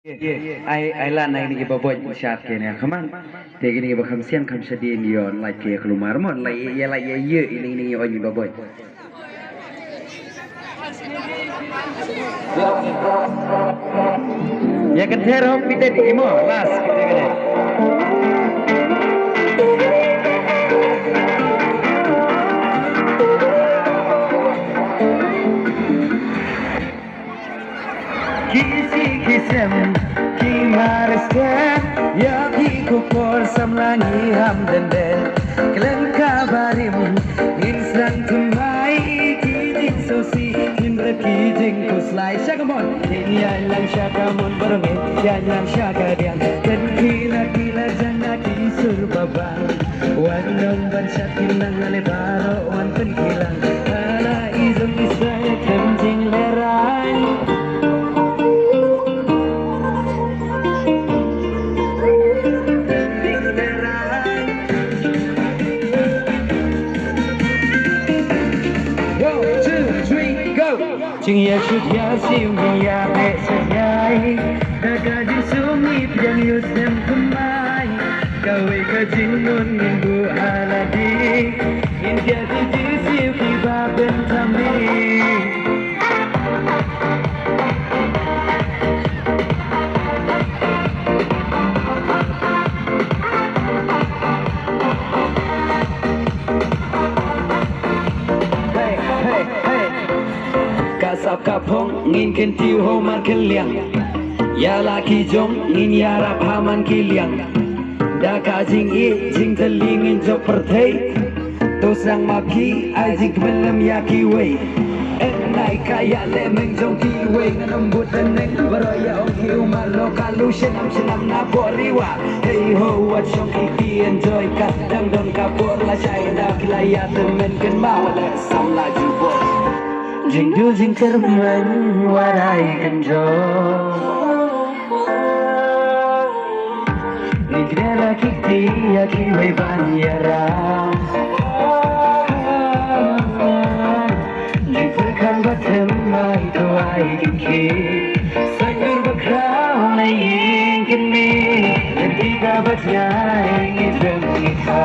Ai lan nai ni baboy syat ke ne khaman te gini ba kham sian kham sadin yon lai ke kelumar mon lai ye ini on ni baboy ya kan thero pite di mo las kita gede kisi kisem ki marste ya ki kupor samlangi ham denden kelen kabarim insan tumai ki jing sosi nimra ki jing kuslai shakamon ya lang shakamon barme ya lang shakadian kan kila jana ki surbabang wanong ban shakin nang ale baro wan pen kilang ala izum isai kenjing lerai Ching ya shoot ya sim ya be sayai daga jing sumi yang yusem kumai kawe ka jing nun minggu haladi india di siu ki ba ben tami kasap kapong ngin ken tiu ho man ken liang ya la ki jong ngin ya rap ha man ki liang da ka jing i jing te ling in jo perthei to sang ma ki ai jing kmelam ya ki wei en nai ka ya le meng jong ki wei nganam but neng baro ya ong ki ma lo ka lu shenam na boriwa hey ho what shong ki enjoy ka dang don ka por la chai da kla ya temen ken ma la sam la ju bo jing du jing termen warai kenjo Nigrela kikti ya kiwe banyara Nifurkan batem mai to ai kinki Sangur bakrao na yin kinmi Nagdiga batya ingin remika